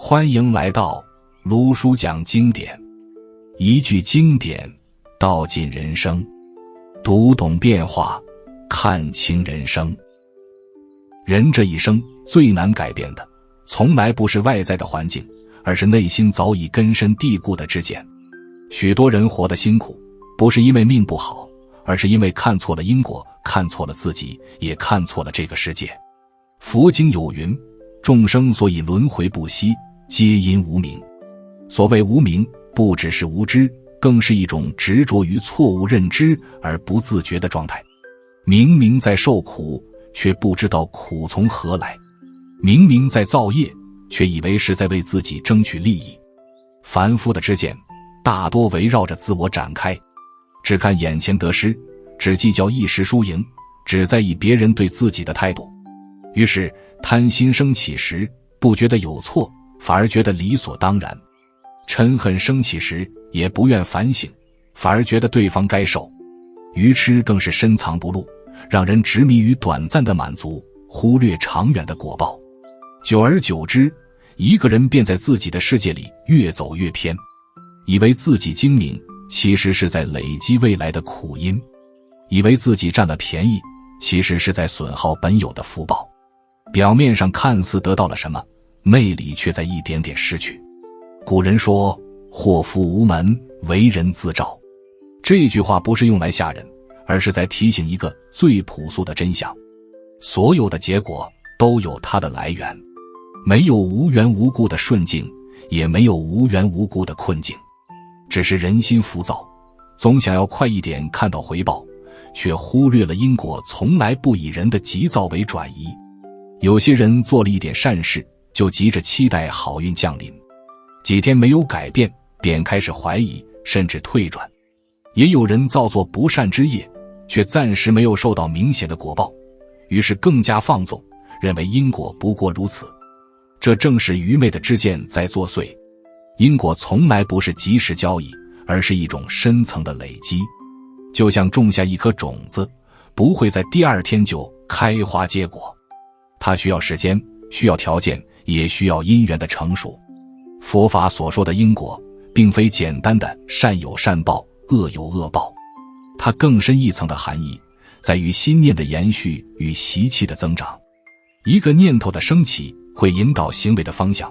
欢迎来到卢叔讲经典，一句经典道尽人生，读懂变化，看清人生。人这一生最难改变的，从来不是外在的环境，而是内心早已根深蒂固的知见。许多人活得辛苦，不是因为命不好，而是因为看错了因果，看错了自己，也看错了这个世界。佛经有云，众生所以轮回不息，皆因无明。所谓无明，不只是无知，更是一种执着于错误认知而不自觉的状态。明明在受苦，却不知道苦从何来；明明在造业，却以为是在为自己争取利益。凡夫的知见大多围绕着自我展开，只看眼前得失，只计较一时输赢，只在意别人对自己的态度。于是贪心升起时，不觉得有错，反而觉得理所当然；嗔恨升起时，也不愿反省，反而觉得对方该受。愚痴更是深藏不露，让人执迷于短暂的满足，忽略长远的果报。久而久之，一个人便在自己的世界里越走越偏，以为自己精明，其实是在累积未来的苦因；以为自己占了便宜，其实是在损耗本有的福报。表面上看似得到了什么，内里却在一点点失去。古人说，祸福无门，为人自照。这句话不是用来吓人，而是在提醒一个最朴素的真相：所有的结果都有它的来源，没有无缘无故的顺境，也没有无缘无故的困境。只是人心浮躁，总想要快一点看到回报，却忽略了因果从来不以人的急躁为转移。有些人做了一点善事，就急着期待好运降临，几天没有改变，便开始怀疑，甚至退转。也有人造作不善之业，却暂时没有受到明显的果报，于是更加放纵，认为因果不过如此。这正是愚昧的知见在作祟。因果从来不是即时交易，而是一种深层的累积。就像种下一颗种子，不会在第二天就开花结果，它需要时间，需要条件，也需要因缘的成熟。佛法所说的因果，并非简单的善有善报，恶有恶报，它更深一层的含义，在于心念的延续与习气的增长。一个念头的升起，会引导行为的方向，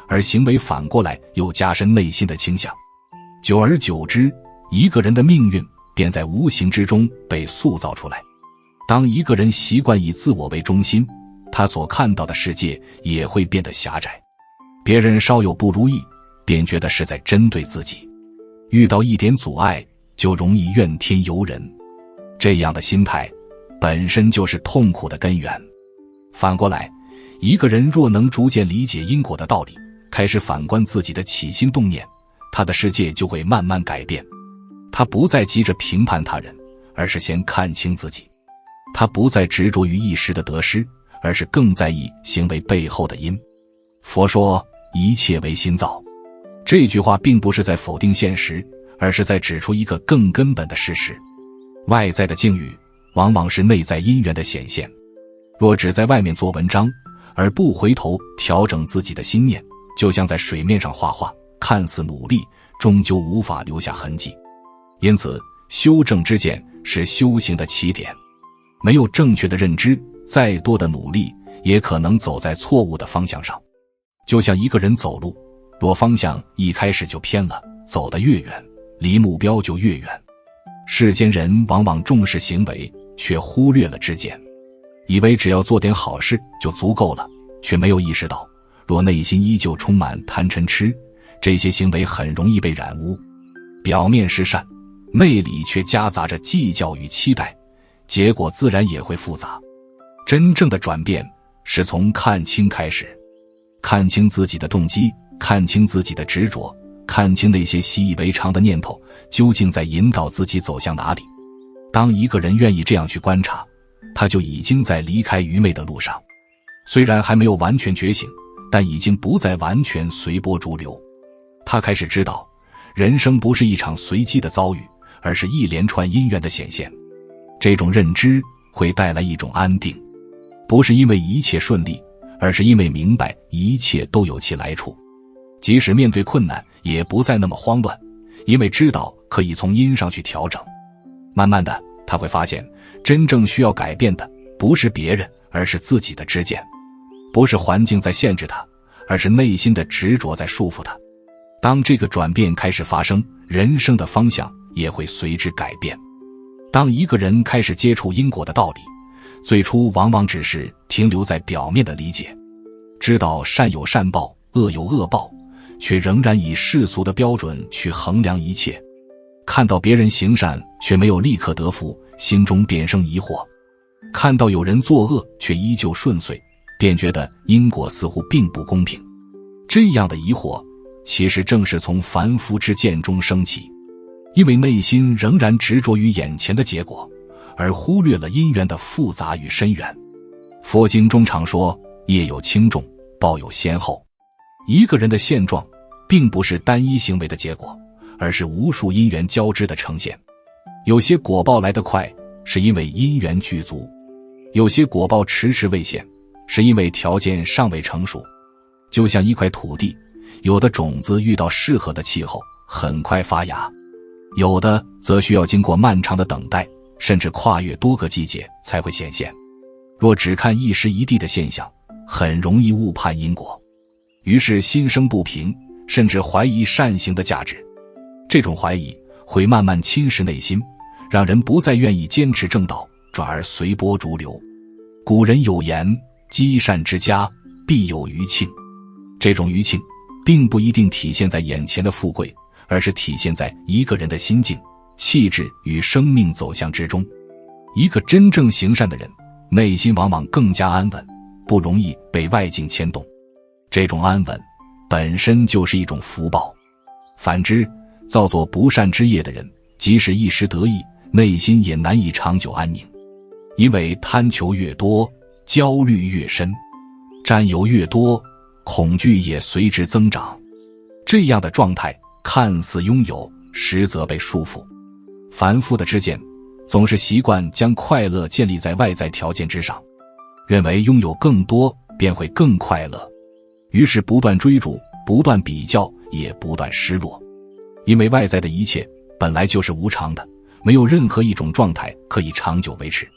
而行为反过来又加深内心的倾向。久而久之，一个人的命运便在无形之中被塑造出来。当一个人习惯以自我为中心，他所看到的世界也会变得狭窄。别人稍有不如意，便觉得是在针对自己；遇到一点阻碍，就容易怨天尤人。这样的心态本身就是痛苦的根源。反过来，一个人若能逐渐理解因果的道理，开始反观自己的起心动念，他的世界就会慢慢改变。他不再急着评判他人，而是先看清自己；他不再执着于一时的得失，而是更在意行为背后的因。佛说一切为心造，这句话并不是在否定现实，而是在指出一个更根本的事实：外在的境遇往往是内在因缘的显现。若只在外面做文章，而不回头调整自己的心念，就像在水面上画画，看似努力，终究无法留下痕迹。因此，修正知见是修行的起点。没有正确的认知，再多的努力也可能走在错误的方向上。就像一个人走路，若方向一开始就偏了，走得越远，离目标就越远。世间人往往重视行为，却忽略了知见，以为只要做点好事就足够了，却没有意识到，若内心依旧充满贪嗔痴，这些行为很容易被染污。表面是善，内里却夹杂着计较与期待，结果自然也会复杂。真正的转变是从看清开始，看清自己的动机，看清自己的执着，看清那些习以为常的念头究竟在引导自己走向哪里。当一个人愿意这样去观察，他就已经在离开愚昧的路上。虽然还没有完全觉醒，但已经不再完全随波逐流。他开始知道，人生不是一场随机的遭遇，而是一连串因缘的显现。这种认知会带来一种安定，不是因为一切顺利，而是因为明白一切都有其来处。即使面对困难也不再那么慌乱，因为知道可以从因上去调整。慢慢的，他会发现真正需要改变的不是别人，而是自己的知见。不是环境在限制他，而是内心的执着在束缚他。当这个转变开始发生，人生的方向也会随之改变。当一个人开始接触因果的道理，最初往往只是停留在表面的理解，知道善有善报，恶有恶报，却仍然以世俗的标准去衡量一切。看到别人行善却没有立刻得福，心中便生疑惑；看到有人作恶却依旧顺遂，便觉得因果似乎并不公平。这样的疑惑其实正是从凡夫之见中升起，因为内心仍然执着于眼前的结果，而忽略了因缘的复杂与深远。佛经中常说，业有轻重，报有先后。一个人的现状并不是单一行为的结果，而是无数因缘交织的呈现。有些果报来得快，是因为因缘具足；有些果报迟迟未现，是因为条件尚未成熟。就像一块土地，有的种子遇到适合的气候，很快发芽，有的则需要经过漫长的等待，甚至跨越多个季节才会显现。若只看一时一地的现象，很容易误判因果，于是心生不平，甚至怀疑善行的价值。这种怀疑会慢慢侵蚀内心，让人不再愿意坚持正道，转而随波逐流。古人有言，积善之家，必有余庆。这种余庆并不一定体现在眼前的富贵，而是体现在一个人的心境、气质与生命走向之中。一个真正行善的人，内心往往更加安稳，不容易被外境牵动。这种安稳本身就是一种福报。反之，造作不善之业的人，即使一时得意，内心也难以长久安宁。因为贪求越多，焦虑越深，占有越多，恐惧也随之增长。这样的状态看似拥有，实则被束缚。凡夫的知见总是习惯将快乐建立在外在条件之上，认为拥有更多便会更快乐，于是不断追逐，不断比较，也不断失落。因为外在的一切本来就是无常的，没有任何一种状态可以长久维持。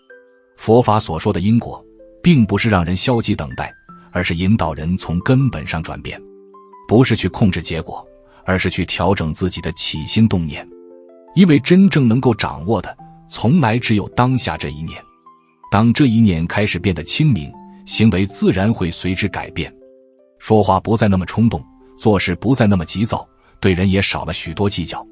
佛法所说的因果，并不是让人消极等待，而是引导人从根本上转变。不是去控制结果，而是去调整自己的起心动念。因为真正能够掌握的，从来只有当下这一念。当这一念开始变得清明，行为自然会随之改变。说话不再那么冲动，做事不再那么急躁，对人也少了许多计较。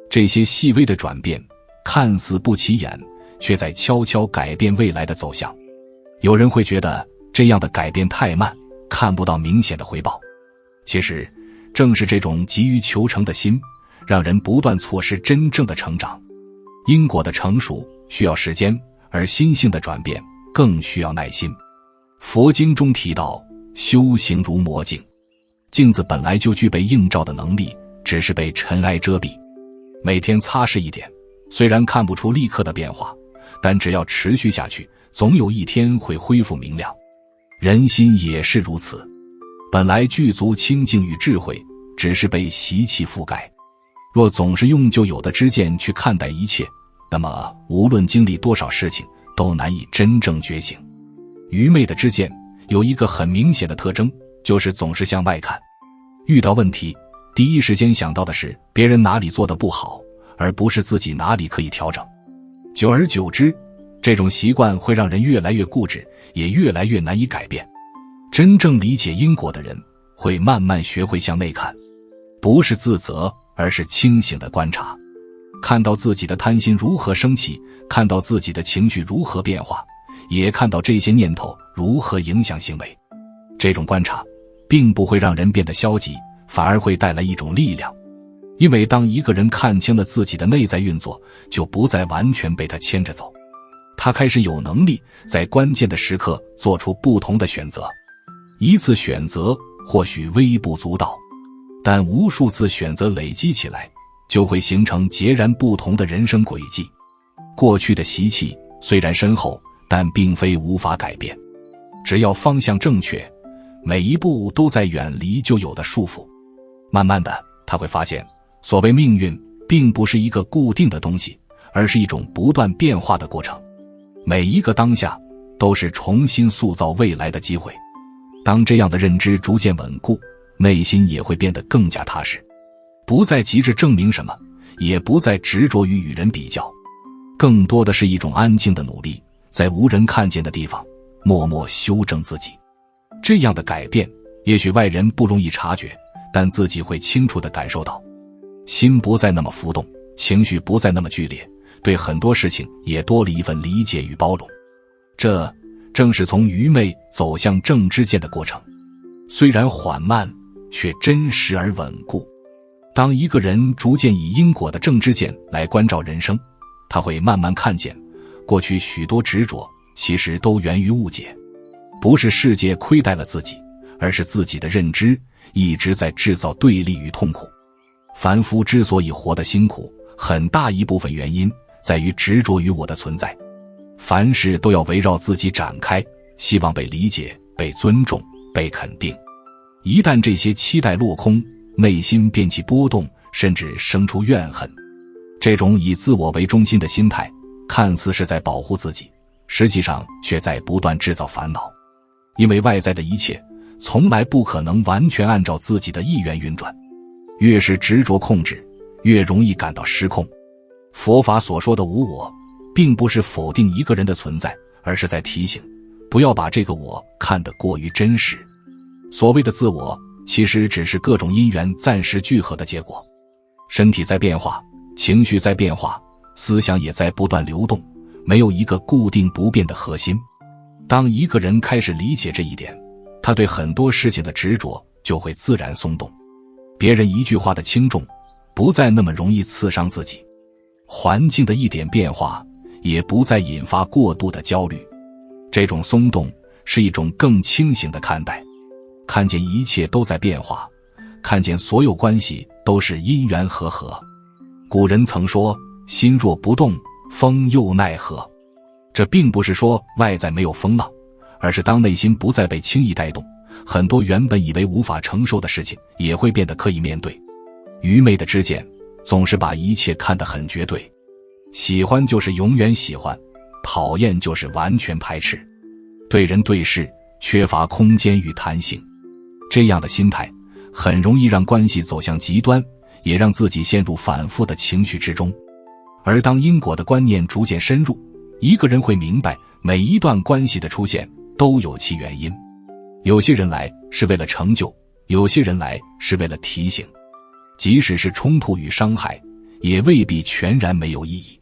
这些细微的转变，看似不起眼，却在悄悄改变未来的走向。有人会觉得这样的改变太慢，看不到明显的回报。其实，正是这种急于求成的心，让人不断错失真正的成长。因果的成熟需要时间，而心性的转变更需要耐心。佛经中提到，修行如磨镜，镜子本来就具备映照的能力，只是被尘埃遮蔽。每天擦拭一点，虽然看不出立刻的变化，但只要持续下去，总有一天会恢复明亮。人心也是如此，本来具足清净与智慧，只是被习气覆盖。若总是用旧有的知见去看待一切，那么无论经历多少事情，都难以真正觉醒。愚昧的知见有一个很明显的特征，就是总是向外看。遇到问题，第一时间想到的是别人哪里做得不好，而不是自己哪里可以调整。久而久之，这种习惯会让人越来越固执，也越来越难以改变。真正理解因果的人，会慢慢学会向内看，不是自责，而是清醒的观察，看到自己的贪心如何升起，看到自己的情绪如何变化，也看到这些念头如何影响行为。这种观察并不会让人变得消极，反而会带来一种力量。因为当一个人看清了自己的内在运作，就不再完全被他牵着走，他开始有能力在关键的时刻做出不同的选择。一次选择或许微不足道，但无数次选择累积起来，就会形成截然不同的人生轨迹。过去的习气虽然深厚，但并非无法改变。只要方向正确，每一步都在远离旧有的束缚。慢慢的，他会发现，所谓命运并不是一个固定的东西，而是一种不断变化的过程。每一个当下都是重新塑造未来的机会。当这样的认知逐渐稳固，内心也会变得更加踏实，不再急着证明什么，也不再执着于与人比较，更多的是一种安静的努力，在无人看见的地方默默修正自己。这样的改变也许外人不容易察觉，但自己会清楚地感受到。心不再那么浮动，情绪不再那么剧烈，对很多事情也多了一份理解与包容。这正是从愚昧走向正知见的过程，虽然缓慢，却真实而稳固。当一个人逐渐以因果的正知见来关照人生，他会慢慢看见，过去许多执着其实都源于误解，不是世界亏待了自己，而是自己的认知一直在制造对立与痛苦。凡夫之所以活得辛苦，很大一部分原因在于执着于我的存在，凡事都要围绕自己展开，希望被理解、被尊重、被肯定。一旦这些期待落空，内心便起波动，甚至生出怨恨。这种以自我为中心的心态，看似是在保护自己，实际上却在不断制造烦恼。因为外在的一切从来不可能完全按照自己的意愿运转，越是执着控制，越容易感到失控。佛法所说的无我，并不是否定一个人的存在，而是在提醒，不要把这个我看得过于真实。所谓的自我，其实只是各种因缘暂时聚合的结果。身体在变化，情绪在变化，思想也在不断流动，没有一个固定不变的核心。当一个人开始理解这一点，他对很多事情的执着就会自然松动。别人一句话的轻重，不再那么容易刺伤自己。环境的一点变化，也不再引发过度的焦虑。这种松动是一种更清醒的看待，看见一切都在变化，看见所有关系都是因缘和合。古人曾说，心若不动，风又奈何。这并不是说外在没有风浪，而是当内心不再被轻易带动，很多原本以为无法承受的事情也会变得可以面对。愚昧的知见总是把一切看得很绝对，喜欢就是永远喜欢，讨厌就是完全排斥，对人对事缺乏空间与弹性。这样的心态很容易让关系走向极端，也让自己陷入反复的情绪之中。而当因果的观念逐渐深入，一个人会明白，每一段关系的出现都有其原因。有些人来是为了成就，有些人来是为了提醒。即使是冲突与伤害，也未必全然没有意义。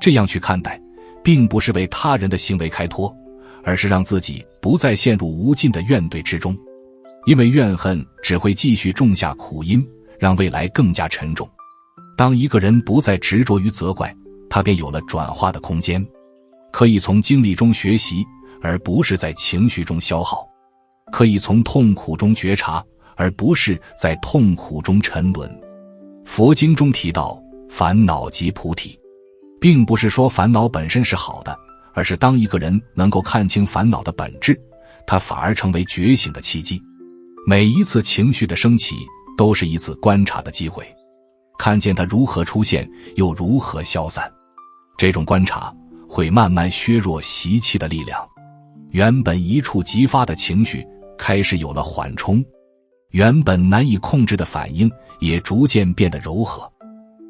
这样去看待，并不是为他人的行为开脱，而是让自己不再陷入无尽的怨怼之中。因为怨恨只会继续种下苦因，让未来更加沉重。当一个人不再执着于责怪，他便有了转化的空间，可以从经历中学习，而不是在情绪中消耗；可以从痛苦中觉察，而不是在痛苦中沉沦。佛经中提到，烦恼即菩提，并不是说烦恼本身是好的，而是当一个人能够看清烦恼的本质，他反而成为觉醒的契机。每一次情绪的升起，都是一次观察的机会，看见它如何出现，又如何消散。这种观察会慢慢削弱习气的力量，原本一触即发的情绪开始有了缓冲，原本难以控制的反应也逐渐变得柔和。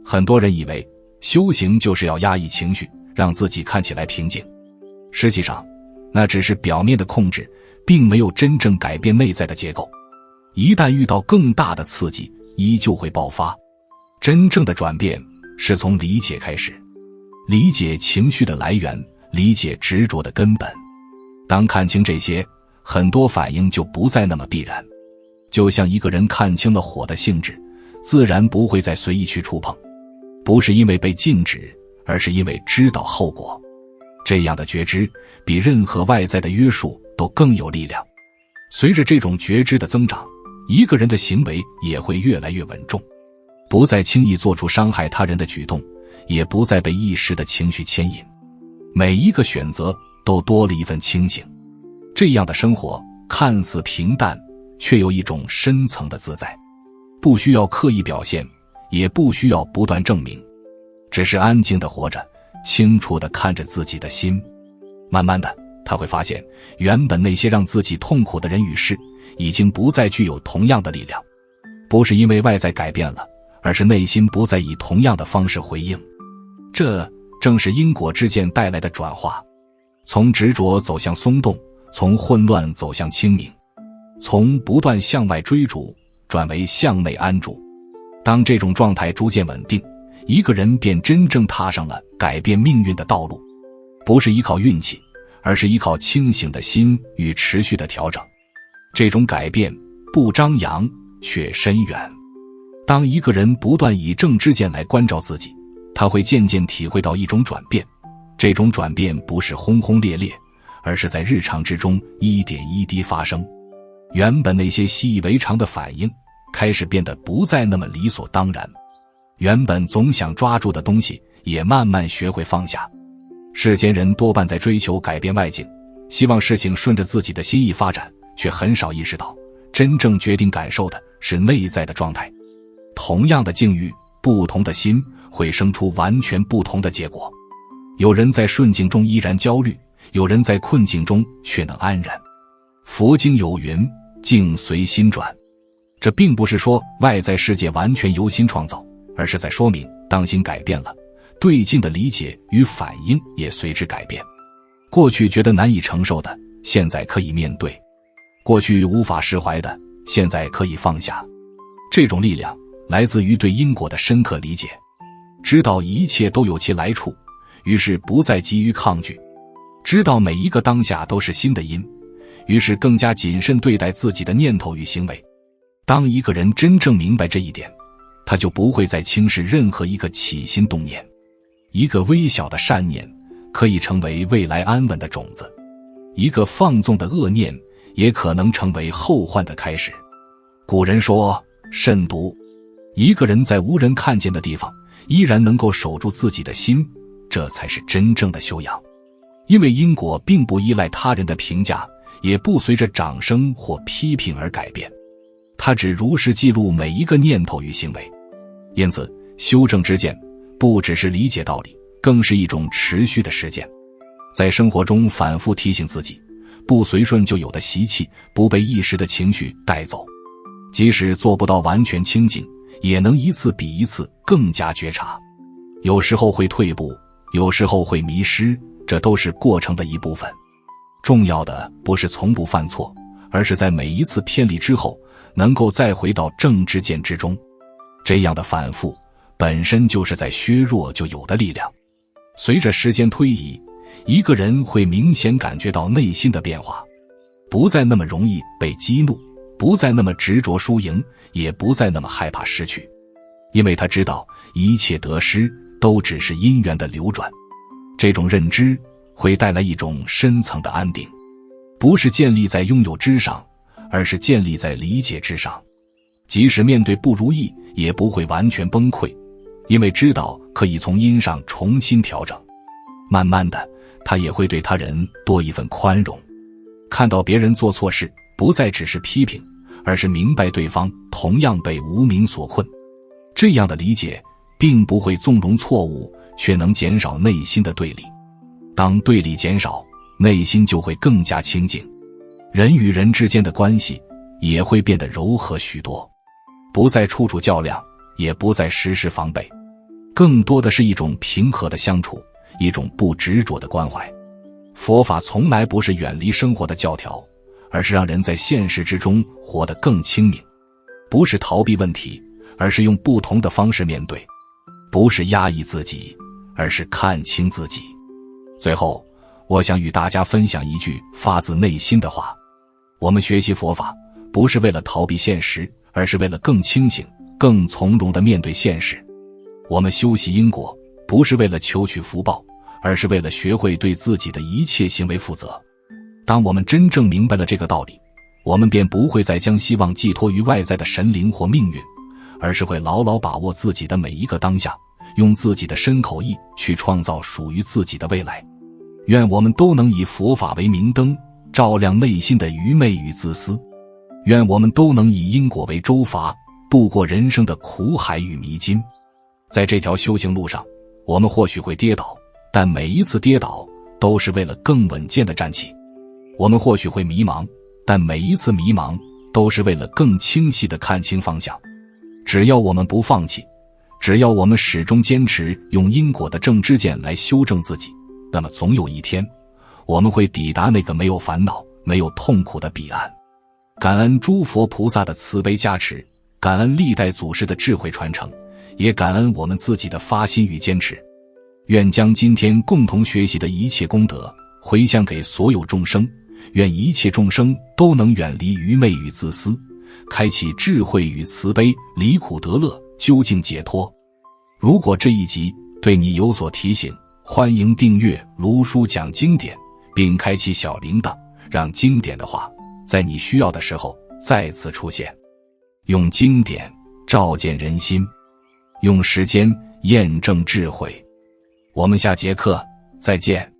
很多人以为修行就是要压抑情绪，让自己看起来平静，实际上那只是表面的控制，并没有真正改变内在的结构。一旦遇到更大的刺激，依旧会爆发。真正的转变是从理解开始，理解情绪的来源，理解执着的根本。当看清这些，很多反应就不再那么必然。就像一个人看清了火的性质，自然不会再随意去触碰，不是因为被禁止，而是因为知道后果。这样的觉知比任何外在的约束都更有力量。随着这种觉知的增长，一个人的行为也会越来越稳重，不再轻易做出伤害他人的举动，也不再被一时的情绪牵引。每一个选择都多了一份清醒。这样的生活看似平淡，却有一种深层的自在。不需要刻意表现，也不需要不断证明，只是安静地活着，清楚地看着自己的心。慢慢的，他会发现，原本那些让自己痛苦的人与事，已经不再具有同样的力量。不是因为外在改变了，而是内心不再以同样的方式回应。这正是因果之见带来的转化，从执着走向松动，从混乱走向清明，从不断向外追逐转为向内安住。当这种状态逐渐稳定，一个人便真正踏上了改变命运的道路，不是依靠运气，而是依靠清醒的心与持续的调整。这种改变不张扬却深远。当一个人不断以正知见来关照自己，他会渐渐体会到一种转变。这种转变不是轰轰烈烈，而是在日常之中一点一滴发生。原本那些习以为常的反应，开始变得不再那么理所当然。原本总想抓住的东西，也慢慢学会放下。世间人多半在追求改变外境，希望事情顺着自己的心意发展，却很少意识到，真正决定感受的是内在的状态。同样的境遇，不同的心会生出完全不同的结果。有人在顺境中依然焦虑，有人在困境中却能安然。佛经有云，境随心转。这并不是说外在世界完全由心创造，而是在说明，当心改变了，对境的理解与反应也随之改变。过去觉得难以承受的，现在可以面对；过去无法释怀的，现在可以放下。这种力量来自于对因果的深刻理解，知道一切都有其来处，于是不再急于抗拒；知道每一个当下都是新的因，于是更加谨慎对待自己的念头与行为。当一个人真正明白这一点，他就不会再轻视任何一个起心动念。一个微小的善念可以成为未来安稳的种子，一个放纵的恶念也可能成为后患的开始。古人说，慎独。一个人在无人看见的地方，依然能够守住自己的心，这才是真正的修养。因为因果并不依赖他人的评价，也不随着掌声或批评而改变，它只如实记录每一个念头与行为。因此，修正知见不只是理解道理，更是一种持续的实践。在生活中反复提醒自己，不随顺就有的习气，不被一时的情绪带走。即使做不到完全清净，也能一次比一次更加觉察。有时候会退步，有时候会迷失，这都是过程的一部分。重要的不是从不犯错，而是在每一次偏离之后，能够再回到正知见之中。这样的反复本身就是在削弱就有的力量。随着时间推移，一个人会明显感觉到内心的变化，不再那么容易被激怒，不再那么执着输赢，也不再那么害怕失去。因为他知道一切得失都只是因缘的流转。这种认知会带来一种深层的安定，不是建立在拥有之上，而是建立在理解之上。即使面对不如意，也不会完全崩溃，因为知道可以从因上重新调整。慢慢的，他也会对他人多一份宽容，看到别人做错事，不再只是批评，而是明白对方同样被无明所困。这样的理解并不会纵容错误，却能减少内心的对立。当对立减少，内心就会更加清净，人与人之间的关系也会变得柔和许多，不再处处较量，也不再时时防备，更多的是一种平和的相处，一种不执着的关怀。佛法从来不是远离生活的教条，而是让人在现实之中活得更清明。不是逃避问题，而是用不同的方式面对；不是压抑自己，而是看清自己。最后，我想与大家分享一句发自内心的话：我们学习佛法，不是为了逃避现实，而是为了更清醒、更从容地面对现实。我们修习因果，不是为了求取福报，而是为了学会对自己的一切行为负责。当我们真正明白了这个道理，我们便不会再将希望寄托于外在的神灵或命运，而是会牢牢把握自己的每一个当下，用自己的身口意去创造属于自己的未来。愿我们都能以佛法为明灯，照亮内心的愚昧与自私。愿我们都能以因果为州阀，度过人生的苦海与迷津。在这条修行路上，我们或许会跌倒，但每一次跌倒都是为了更稳健的站起。我们或许会迷茫，但每一次迷茫都是为了更清晰地看清方向。只要我们不放弃，只要我们始终坚持用因果的正知见来修正自己，那么总有一天，我们会抵达那个没有烦恼、没有痛苦的彼岸。感恩诸佛菩萨的慈悲加持，感恩历代祖师的智慧传承，也感恩我们自己的发心与坚持。愿将今天共同学习的一切功德回向给所有众生，愿一切众生都能远离愚昧与自私，开启智慧与慈悲，离苦得乐，究竟解脱。如果这一集对你有所提醒，欢迎订阅卢叔讲经典，并开启小铃铛，让经典的话在你需要的时候再次出现。用经典照见人心，用时间验证智慧。我们下节课再见。